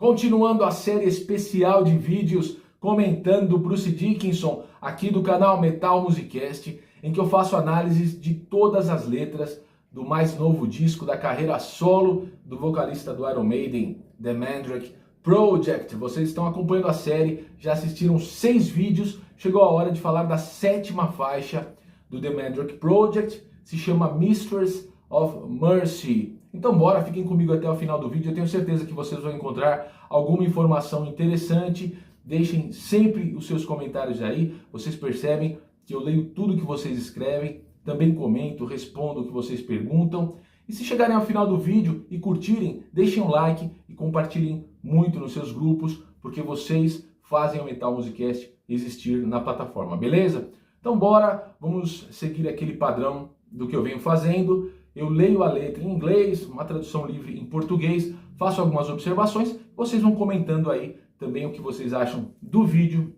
Continuando a série especial de vídeos comentando Bruce Dickinson aqui do canal Metal Musicast, em que eu faço análises de todas as letras do mais novo disco da carreira solo do vocalista do Iron Maiden, The Mandrake Project. Vocês estão acompanhando a série, já assistiram 6 vídeos, chegou a hora de falar da 7ª faixa do The Mandrake Project, se chama Mistress of Mercy. Então bora, fiquem comigo até o final do vídeo, eu tenho certeza que vocês vão encontrar alguma informação interessante. Deixem sempre os seus comentários aí, vocês percebem que eu leio tudo que vocês escrevem, também comento, respondo o que vocês perguntam. E se chegarem ao final do vídeo e curtirem, deixem um like e compartilhem muito nos seus grupos, porque vocês fazem o Metal Musicast existir na plataforma, beleza? Então bora, vamos seguir aquele padrão do que eu venho fazendo. Eu leio a letra em inglês, uma tradução livre em português, faço algumas observações, vocês vão comentando aí também o que vocês acham do vídeo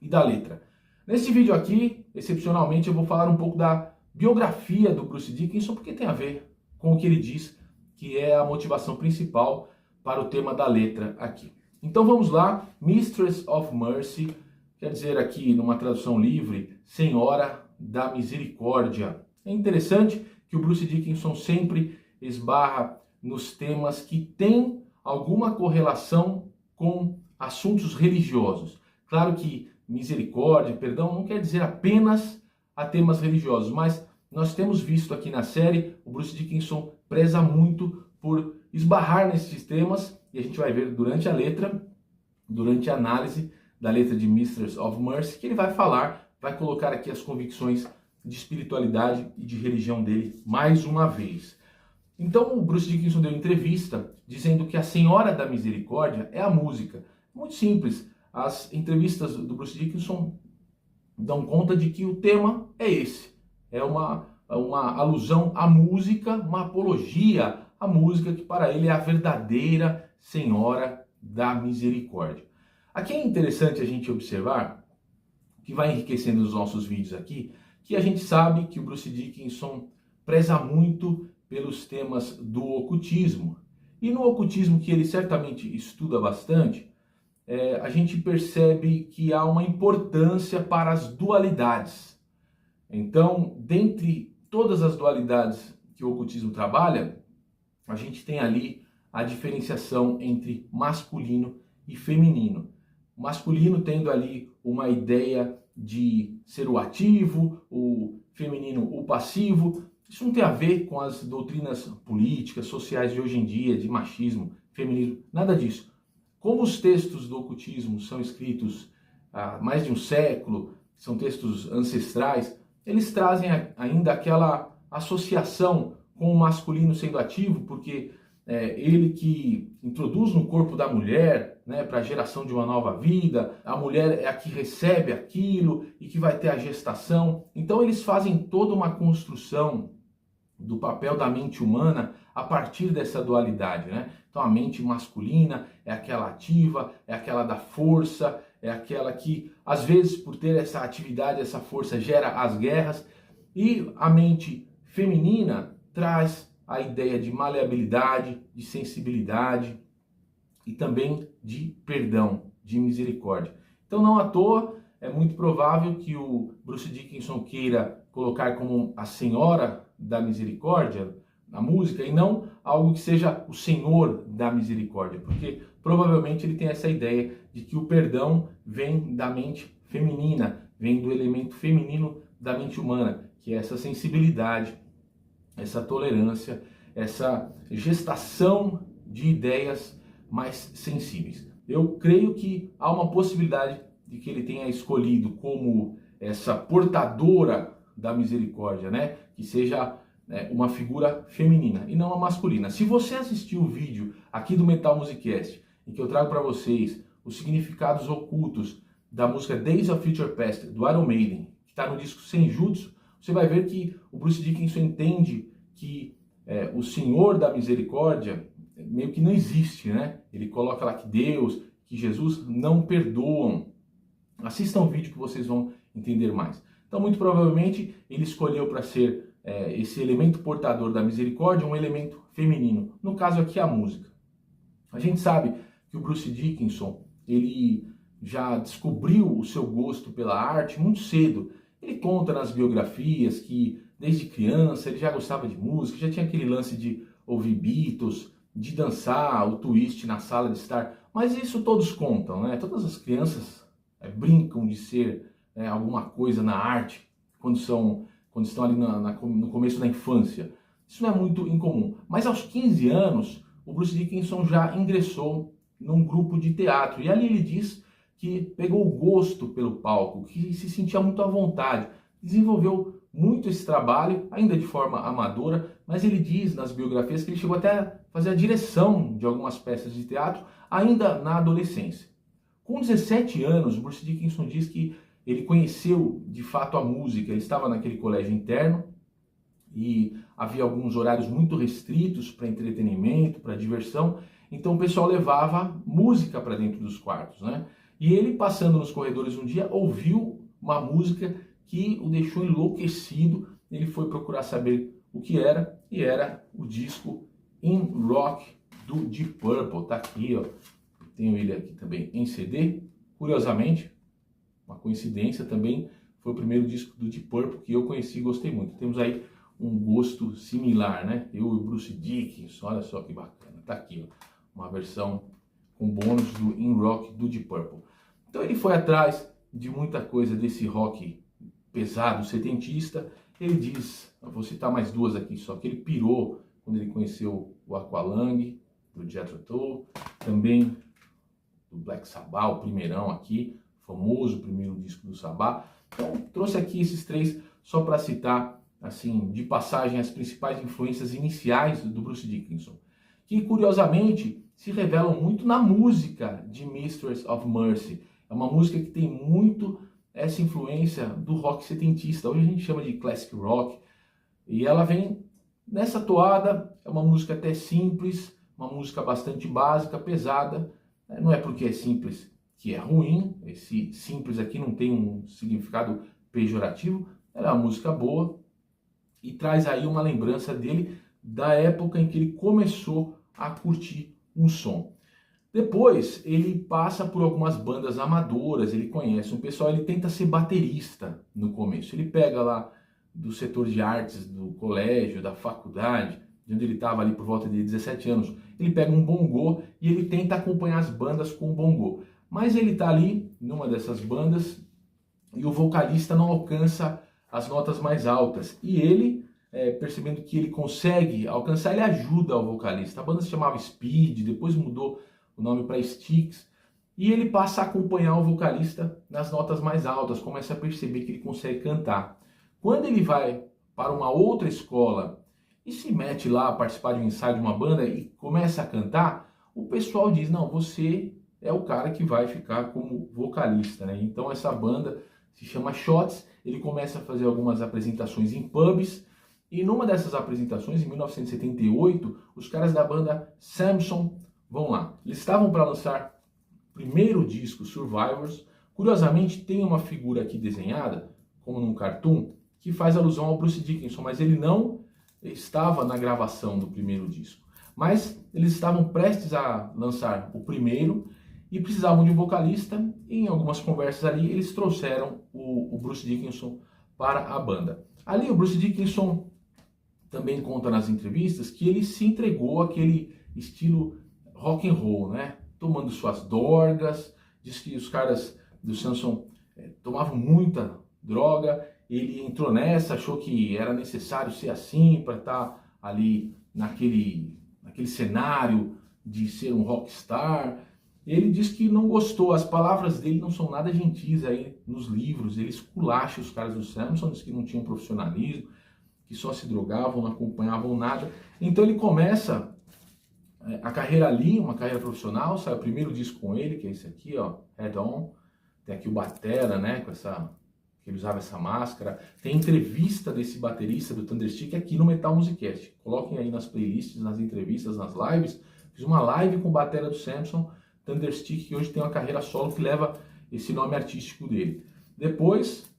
e da letra. Nesse vídeo aqui, excepcionalmente, eu vou falar um pouco da biografia do Bruce Dickinson, porque tem a ver com o que ele diz, que é a motivação principal para o tema da letra aqui. Então vamos lá, Mistress of Mercy, quer dizer aqui, numa tradução livre, Senhora da Misericórdia. É interessante que o Bruce Dickinson sempre esbarra nos temas que têm alguma correlação com assuntos religiosos. Claro que misericórdia, perdão, não quer dizer apenas a temas religiosos, mas nós temos visto aqui na série, o Bruce Dickinson preza muito por esbarrar nesses temas, e a gente vai ver durante a letra, durante a análise da letra de Mistress of Mercy, que ele vai falar, vai colocar aqui as convicções de espiritualidade e de religião dele mais uma vez. Então o Bruce Dickinson deu entrevista dizendo que a Senhora da Misericórdia é a música. Muito simples, as entrevistas do Bruce Dickinson dão conta de que o tema é esse. É uma alusão à música, uma apologia à música, que para ele é a verdadeira Senhora da Misericórdia. Aqui é interessante a gente observar, que vai enriquecendo os nossos vídeos aqui, que a gente sabe que o Bruce Dickinson preza muito pelos temas do ocultismo. E no ocultismo, que ele certamente estuda bastante, a gente percebe que há uma importância para as dualidades. Então, dentre todas as dualidades que o ocultismo trabalha, a gente tem ali a diferenciação entre masculino e feminino. O masculino tendo ali uma ideia de ser o ativo, o feminino o passivo. Isso não tem a ver com as doutrinas políticas, sociais de hoje em dia, de machismo, feminismo, nada disso. Como os textos do ocultismo são escritos há mais de um século, são textos ancestrais, eles trazem ainda aquela associação com o masculino sendo ativo, porque ele que introduz no corpo da mulher, né, para a geração de uma nova vida, a mulher é a que recebe aquilo e que vai ter a gestação. Então eles fazem toda uma construção do papel da mente humana a partir dessa dualidade, né? Então a mente masculina é aquela ativa, é aquela da força, é aquela que, às vezes, por ter essa atividade, essa força, gera as guerras, e a mente feminina traz a ideia de maleabilidade, de sensibilidade e também de perdão, de misericórdia. Então não à toa, é muito provável que o Bruce Dickinson queira colocar como a Senhora da Misericórdia na música e não algo que seja o Senhor da Misericórdia, porque provavelmente ele tem essa ideia de que o perdão vem da mente feminina, vem do elemento feminino da mente humana, que é essa sensibilidade, essa tolerância, essa gestação de ideias mais sensíveis. Eu creio que há uma possibilidade de que ele tenha escolhido como essa portadora da misericórdia, né? Que seja uma figura feminina e não a masculina. Se você assistiu o vídeo aqui do Metal Musicast, em que eu trago para vocês os significados ocultos da música Days of Future Past, do Iron Maiden, que está no disco Senjutsu, você vai ver que o Bruce Dickinson entende que o Senhor da Misericórdia meio que não existe, né? Ele coloca lá que Deus, que Jesus não perdoam. Assistam o vídeo que vocês vão entender mais. Então, muito provavelmente, ele escolheu para ser esse elemento portador da misericórdia um elemento feminino. No caso aqui, a música. A gente sabe que o Bruce Dickinson, ele já descobriu o seu gosto pela arte muito cedo. Ele conta nas biografias que desde criança ele já gostava de música, já tinha aquele lance de ouvir Beatles, de dançar o twist na sala de estar. Mas isso todos contam, né? Todas as crianças brincam de ser alguma coisa na arte quando estão ali no começo da infância. Isso não é muito incomum. Mas aos 15 anos, o Bruce Dickinson já ingressou num grupo de teatro. E ali ele diz que pegou o gosto pelo palco, que se sentia muito à vontade. Desenvolveu muito esse trabalho, ainda de forma amadora, mas ele diz nas biografias que ele chegou até a fazer a direção de algumas peças de teatro, ainda na adolescência. Com 17 anos, Bruce Dickinson diz que ele conheceu de fato a música. Ele estava naquele colégio interno e havia alguns horários muito restritos para entretenimento, para diversão, então o pessoal levava música para dentro dos quartos, né? E ele, passando nos corredores um dia, ouviu uma música que o deixou enlouquecido. Ele foi procurar saber o que era, e era o disco In Rock do Deep Purple. Tá aqui, ó. Tenho ele aqui também em CD. Curiosamente, uma coincidência também, foi o primeiro disco do Deep Purple que eu conheci e gostei muito. Temos aí um gosto similar, né? Eu e o Bruce Dickinson, olha só que bacana. Tá aqui, ó, uma versão com bônus do In Rock do Deep Purple. Então ele foi atrás de muita coisa desse rock pesado, setentista. Ele diz, eu vou citar mais duas aqui só, que ele pirou quando ele conheceu o Aqualung, do Jethro Tull, também do Black Sabbath, o primeirão aqui, famoso primeiro disco do Sabbath. Então trouxe aqui esses três só para citar, assim, de passagem, as principais influências iniciais do Bruce Dickinson, que curiosamente se revelam muito na música de Mistress of Mercy. É uma música que tem muito essa influência do rock setentista. Hoje a gente chama de classic rock. E ela vem nessa toada, é uma música até simples, uma música bastante básica, pesada. Não é porque é simples que é ruim, esse simples aqui não tem um significado pejorativo. Ela é uma música boa e traz aí uma lembrança dele da época em que ele começou a curtir um som. Depois ele passa por algumas bandas amadoras, ele conhece um pessoal, ele tenta ser baterista no começo. Ele pega lá do setor de artes do colégio, da faculdade, de onde ele estava ali por volta de 17 anos, ele pega um bongô e ele tenta acompanhar as bandas com o bongô. Mas ele está ali numa dessas bandas e o vocalista não alcança as notas mais altas. E ele, percebendo que ele consegue alcançar, ele ajuda o vocalista. A banda se chamava Speed, depois mudou o nome para Styx, e ele passa a acompanhar o vocalista nas notas mais altas, começa a perceber que ele consegue cantar. Quando ele vai para uma outra escola e se mete lá a participar de um ensaio de uma banda e começa a cantar, o pessoal diz, não, você é o cara que vai ficar como vocalista, né? Então essa banda se chama Shots, ele começa a fazer algumas apresentações em pubs, e numa dessas apresentações, em 1978, os caras da banda Samson vão lá. Eles estavam para lançar o primeiro disco, Survivors. Curiosamente, tem uma figura aqui desenhada, como num cartoon, que faz alusão ao Bruce Dickinson, mas ele não estava na gravação do primeiro disco. Mas eles estavam prestes a lançar o primeiro e precisavam de um vocalista, e em algumas conversas ali eles trouxeram o Bruce Dickinson para a banda. Ali o Bruce Dickinson também conta nas entrevistas que ele se entregou àquele estilo rock and roll, né? Tomando suas dorgas, diz que os caras do Samson tomavam muita droga, ele entrou nessa, achou que era necessário ser assim para estar ali naquele cenário de ser um rockstar. Ele diz que não gostou, as palavras dele não são nada gentis aí nos livros, ele esculacha os caras do Samson, diz que não tinham profissionalismo, que só se drogavam, não acompanhavam nada. Então ele começa a carreira ali, uma carreira profissional, sai o primeiro disco com ele, que é esse aqui, ó, Head On. Tem aqui o batera, né, que ele usava essa máscara. Tem entrevista desse baterista do Thunderstick aqui no Metal Musicast. Coloquem aí nas playlists, nas entrevistas, nas lives. Fiz uma live com o batera do Samson, Thunderstick, que hoje tem uma carreira solo que leva esse nome artístico dele. Depois,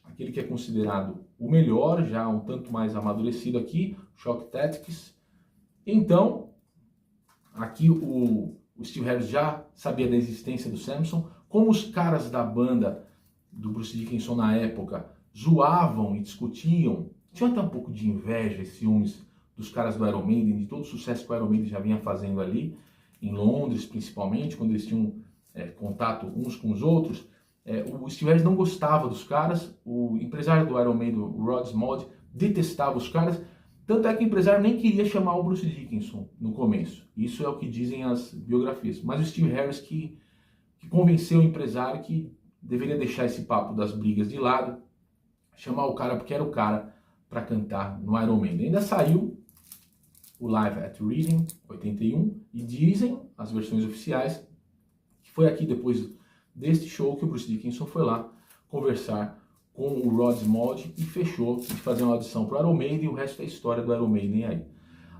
aquele que é considerado o melhor, já um tanto mais amadurecido aqui, Shock Tactics. Então, aqui o o Steve Harris já sabia da existência do Samson, como os caras da banda do Bruce Dickinson na época zoavam e discutiam, tinha até um pouco de inveja e ciúmes dos caras do Iron Maiden, de todo o sucesso que o Iron Maiden já vinha fazendo ali, em Londres principalmente, quando eles tinham contato uns com os outros. O Steve Harris não gostava dos caras, o empresário do Iron Maiden, o Rod Smallwood, detestava os caras, tanto é que o empresário nem queria chamar o Bruce Dickinson no começo. Isso é o que dizem as biografias. Mas o Steve Harris que convenceu o empresário que deveria deixar esse papo das brigas de lado, chamar o cara porque era o cara para cantar no Iron Maiden. Ainda saiu o Live at Reading, 81, e dizem as versões oficiais que foi aqui depois deste show que o Bruce Dickinson foi lá conversar com o Rod Smallwood e fechou de fazer uma audição para o Iron Maiden, e o resto é história do Iron Maiden aí.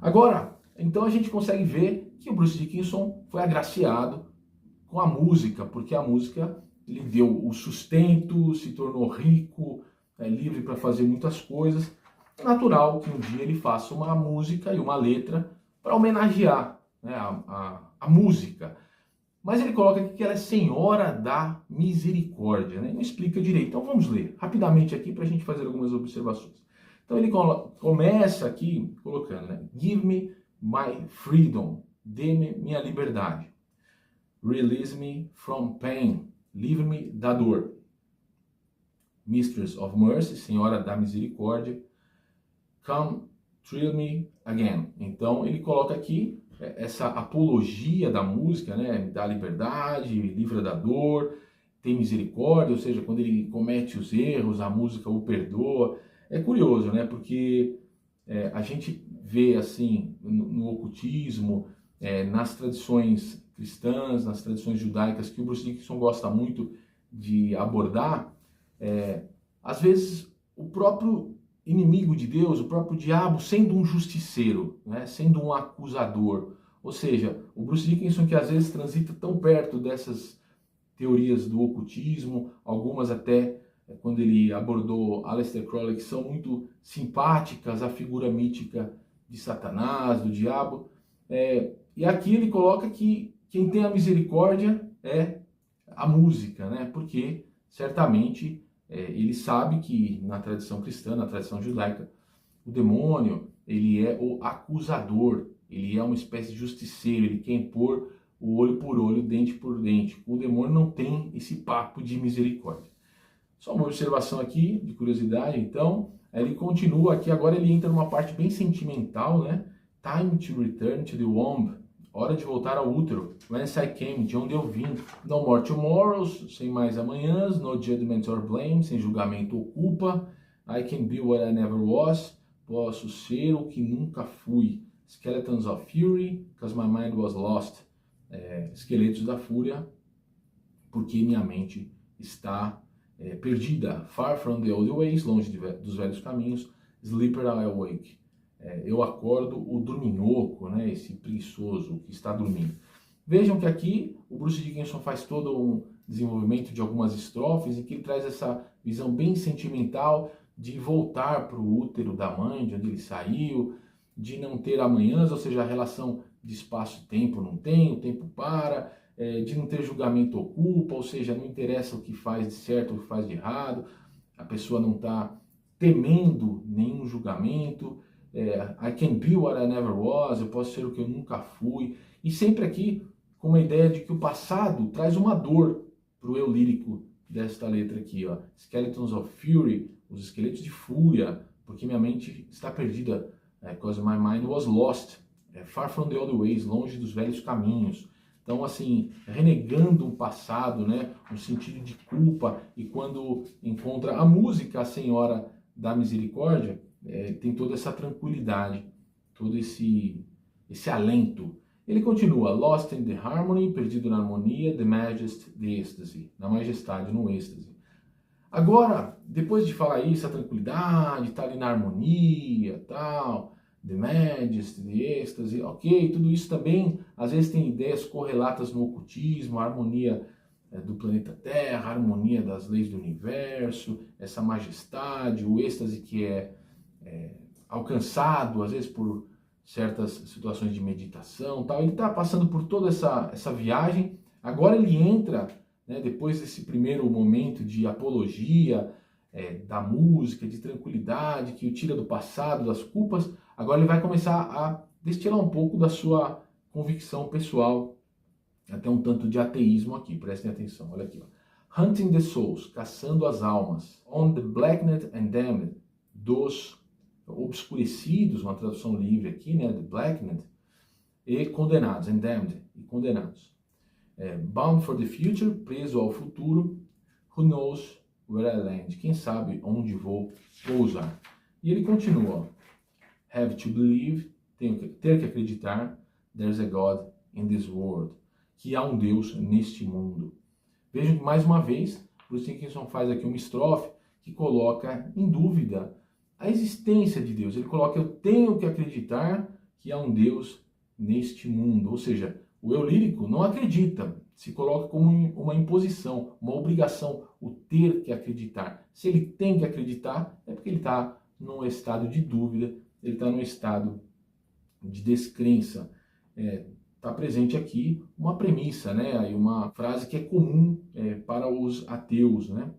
Agora, então a gente consegue ver que o Bruce Dickinson foi agraciado com a música, porque a música lhe deu o sustento, se tornou rico, livre para fazer muitas coisas. É natural que um dia ele faça uma música e uma letra para homenagear, né, a música. Mas ele coloca aqui que ela é Senhora da Misericórdia, né? Não explica direito. Então vamos ler rapidamente aqui para a gente fazer algumas observações. Então ele começa aqui colocando, né? Give me my freedom, dê-me minha liberdade. Release me from pain, livre-me da dor. Mistress of Mercy, Senhora da Misericórdia. Come, thrill me again. Então ele coloca aqui essa apologia da música, né, da liberdade, livra da dor, tem misericórdia, ou seja, quando ele comete os erros, a música o perdoa. É curioso, né, porque a gente vê assim no ocultismo, nas tradições cristãs, nas tradições judaicas, que o Bruce Dickinson gosta muito de abordar, às vezes o próprio inimigo de Deus, o próprio diabo, sendo um justiceiro, né, sendo um acusador. Ou seja, o Bruce Dickinson, que às vezes transita tão perto dessas teorias do ocultismo, algumas até quando ele abordou Aleister Crowley, que são muito simpáticas à figura mítica de Satanás, do diabo. E aqui ele coloca que quem tem a misericórdia é a música, né? Porque certamente ele sabe que na tradição cristã, na tradição judaica, o demônio, ele é o acusador, ele é uma espécie de justiceiro, ele quer impor o olho por olho, dente por dente. O demônio não tem esse papo de misericórdia. Só uma observação aqui, de curiosidade, então, ele continua aqui, agora ele entra numa parte bem sentimental, né? Time to return to the womb. Hora de voltar ao útero. Whence I came, de onde eu vim. No more tomorrows, sem mais amanhãs. No judgment or blame, sem julgamento ou culpa. I can be what I never was. Posso ser o que nunca fui. Skeletons of fury, because my mind was lost. Esqueletos da fúria, porque minha mente está perdida. Far from the old ways, longe dos velhos caminhos. Sleeper I awake. Eu acordo o dorminhoco, né, esse preguiçoso que está dormindo. Vejam que aqui o Bruce Dickinson faz todo um desenvolvimento de algumas estrofes em que ele traz essa visão bem sentimental de voltar para o útero da mãe, de onde ele saiu, de não ter amanhãs, ou seja, a relação de espaço-tempo não tem, o tempo para, de não ter julgamento ou culpa, ou seja, não interessa o que faz de certo ou o que faz de errado, a pessoa não está temendo nenhum julgamento. I can be what I never was, eu posso ser o que eu nunca fui, e sempre aqui com uma ideia de que o passado traz uma dor para o eu lírico desta letra aqui, ó. Skeletons of Fury, os esqueletos de fúria, porque minha mente está perdida, because my mind was lost, far from the old ways, longe dos velhos caminhos. Então, assim, renegando um passado, né, um sentido de culpa, e quando encontra a música, a Senhora da Misericórdia, tem toda essa tranquilidade, todo esse alento. Ele continua, lost in the harmony, perdido na harmonia, the majesty, the ecstasy, na majestade, no êxtase. Agora, depois de falar isso, a tranquilidade, tá ali na harmonia, tal, the majesty, the ecstasy, ok, tudo isso também, às vezes tem ideias correlatas no ocultismo, a harmonia do planeta Terra, a harmonia das leis do universo, essa majestade, o êxtase que é alcançado, às vezes por certas situações de meditação, tal. Ele está passando por toda essa viagem. Agora ele entra, né, depois desse primeiro momento de apologia, da música, de tranquilidade, que o tira do passado, das culpas. Agora ele vai começar a destilar um pouco da sua convicção pessoal, até um tanto de ateísmo aqui, prestem atenção, olha aqui, ó. Hunting the souls, caçando as almas. On the blackened and damned, dos obscurecidos, uma tradução livre aqui, né, the blackened, e condenados, and damned, e condenados. Bound for the future, preso ao futuro, who knows where I land, quem sabe onde vou pousar. E ele continua, ó. Have to believe, ter que acreditar, there's a God in this world, que há um Deus neste mundo. Vejam que mais uma vez, Bruce Dickinson faz aqui uma estrofe que coloca em dúvida a existência de Deus. Ele coloca, eu tenho que acreditar que há um Deus neste mundo. Ou seja, o eu lírico não acredita, se coloca como uma imposição, uma obrigação, o ter que acreditar. Se ele tem que acreditar, é porque ele está num estado de dúvida, ele está num estado de descrença. Está presente aqui uma premissa, né? E uma frase que é comum para os ateus, né?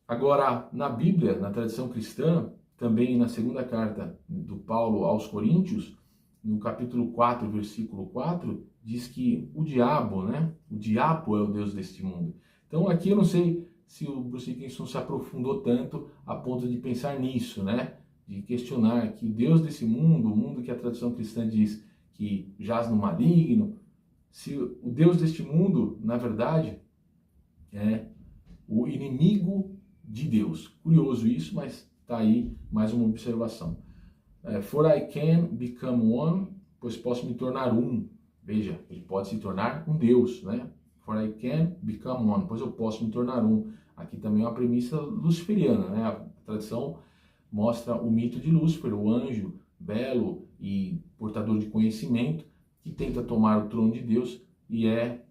Agora, na Bíblia, na tradição cristã, também na segunda carta do Paulo aos Coríntios, no capítulo 4, versículo 4, diz que o diabo, né? O diabo é o Deus deste mundo. Então aqui eu não sei se o Bruce Dickinson se aprofundou tanto a ponto de pensar nisso, né? De questionar que o Deus desse mundo, o mundo que a tradição cristã diz que jaz no maligno, se o Deus deste mundo, na verdade, é o inimigo de Deus. Curioso isso, mas está aí mais uma observação. For I can become one, pois posso me tornar um. Veja, ele pode se tornar um Deus, né? For I can become one, pois eu posso me tornar um. Aqui também é uma premissa luciferiana, né? A tradição mostra o mito de Lúcifer, o anjo belo e portador de conhecimento, que tenta tomar o trono de Deus e é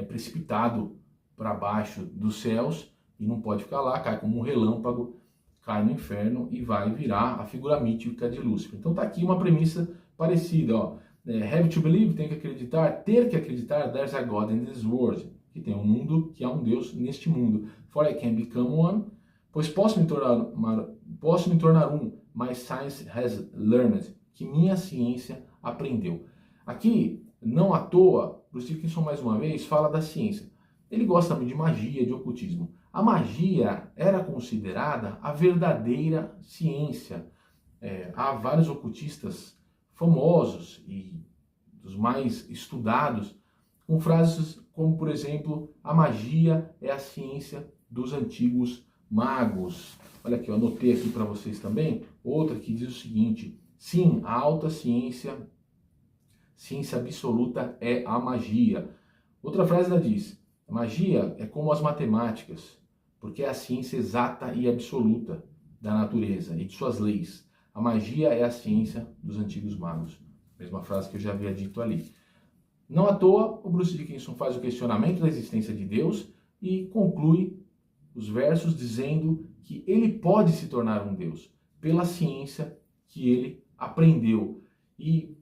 precipitado para baixo dos céus e não pode ficar lá, cai como um relâmpago, cai no inferno e vai virar a figura mítica de Lúcifer. Então está aqui uma premissa parecida, ó. Have to believe, tem que acreditar, ter que acreditar, there's a God in this world, que tem um mundo, que há um Deus neste mundo. For I can become one, pois posso me tornar um, my science has learned, que minha ciência aprendeu. Aqui, não à toa, Bruce Dickinson mais uma vez fala da ciência. Ele gosta de magia, de ocultismo. A magia era considerada a verdadeira ciência. Há vários ocultistas famosos e dos mais estudados com frases como, por exemplo, a magia é a ciência dos antigos magos. Olha aqui, eu anotei aqui para vocês também, outra que diz o seguinte: sim, a alta ciência absoluta é a magia. Outra frase ela diz: a magia é como as matemáticas, porque é a ciência exata e absoluta da natureza e de suas leis. A magia é a ciência dos antigos magos. Mesma frase que eu já havia dito ali. Não à toa, o Bruce Dickinson faz o questionamento da existência de Deus e conclui os versos dizendo que ele pode se tornar um Deus pela ciência que ele aprendeu. E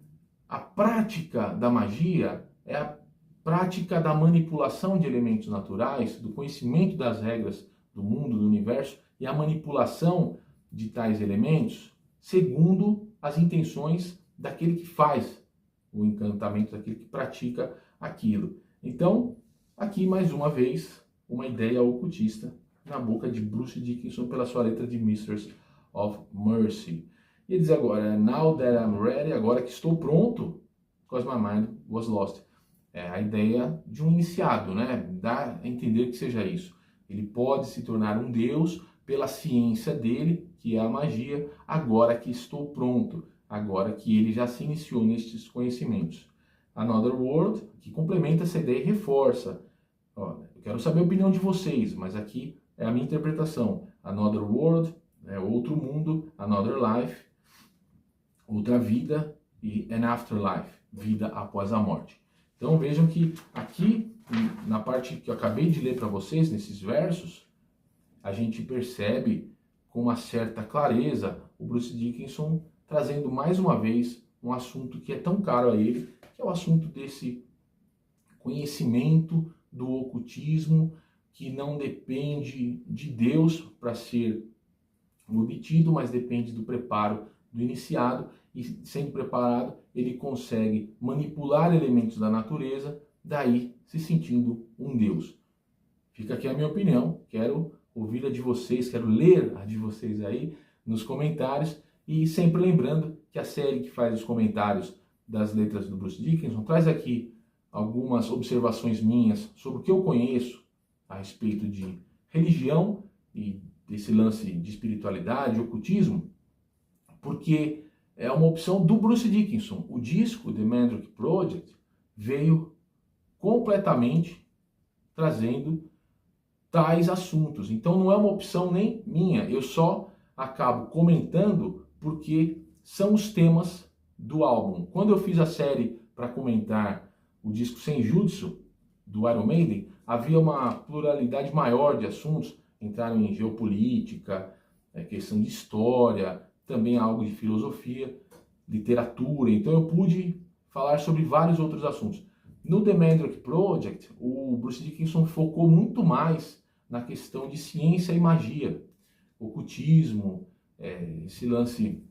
a prática da magia é a prática da manipulação de elementos naturais, do conhecimento das regras do mundo, do universo, e a manipulação de tais elementos segundo as intenções daquele que faz o encantamento, daquele que pratica aquilo. Então, aqui mais uma vez, uma ideia ocultista na boca de Bruce Dickinson pela sua letra de Mistress of Mercy. E ele diz agora, now that I'm ready, agora que estou pronto, because my mind was lost. É a ideia de um iniciado, né? Dá a entender que seja isso. Ele pode se tornar um Deus pela ciência dele, que é a magia, agora que estou pronto, agora que ele já se iniciou nestes conhecimentos. Another World, que complementa essa ideia e reforça. Ó, eu quero saber a opinião de vocês, mas aqui é a minha interpretação. Another World, outro mundo, Another Life, outra vida, e an afterlife, vida após a morte. Então vejam que aqui, na parte que eu acabei de ler para vocês, nesses versos, a gente percebe com uma certa clareza o Bruce Dickinson trazendo mais uma vez um assunto que é tão caro a ele, que é o assunto desse conhecimento do ocultismo, que não depende de Deus para ser obtido, mas depende do preparo do iniciado, e sendo preparado, ele consegue manipular elementos da natureza, daí se sentindo um Deus. Fica aqui a minha opinião, quero ouvir a de vocês, quero ler a de vocês aí nos comentários, e sempre lembrando que a série que faz os comentários das letras do Bruce Dickinson traz aqui algumas observações minhas sobre o que eu conheço a respeito de religião e desse lance de espiritualidade, ocultismo, porque é uma opção do Bruce Dickinson. O disco The Mandrake Project veio completamente trazendo tais assuntos. Então não é uma opção nem minha, eu só acabo comentando porque são os temas do álbum. Quando eu fiz a série para comentar o disco Senjutsu do Iron Maiden, havia uma pluralidade maior de assuntos, entraram em geopolítica, questão de história, também algo de filosofia, literatura, então eu pude falar sobre vários outros assuntos. No The Mandrake Project, o Bruce Dickinson focou muito mais na questão de ciência e magia, ocultismo, esse lance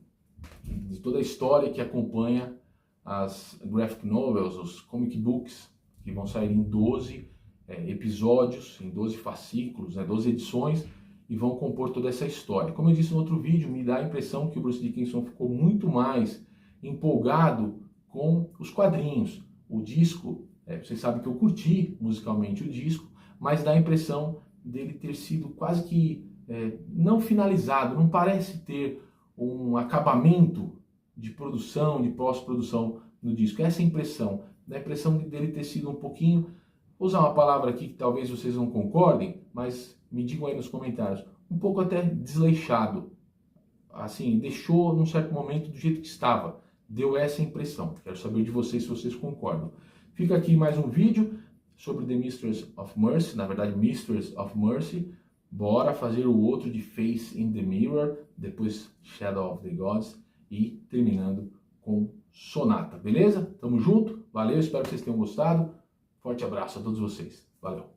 de toda a história que acompanha as graphic novels, os comic books, que vão sair em 12 episódios, em 12 fascículos, 12 edições, e vão compor toda essa história. Como eu disse no outro vídeo, me dá a impressão que o Bruce Dickinson ficou muito mais empolgado com os quadrinhos. O disco, vocês sabem que eu curti musicalmente o disco, mas dá a impressão dele ter sido quase que não finalizado, não parece ter um acabamento de produção, de pós-produção no disco. Essa é a impressão, dá a impressão dele ter sido um pouquinho, vou usar uma palavra aqui que talvez vocês não concordem, mas me digam aí nos comentários, um pouco até desleixado, assim, deixou num certo momento do jeito que estava, deu essa impressão. Quero saber de vocês se vocês concordam. Fica aqui mais um vídeo sobre The Mistress of Mercy, na verdade Mistress of Mercy. Bora fazer o outro de Face in the Mirror, depois Shadow of the Gods e terminando com Sonata, beleza? Tamo junto, valeu, espero que vocês tenham gostado. Forte abraço a todos vocês, valeu!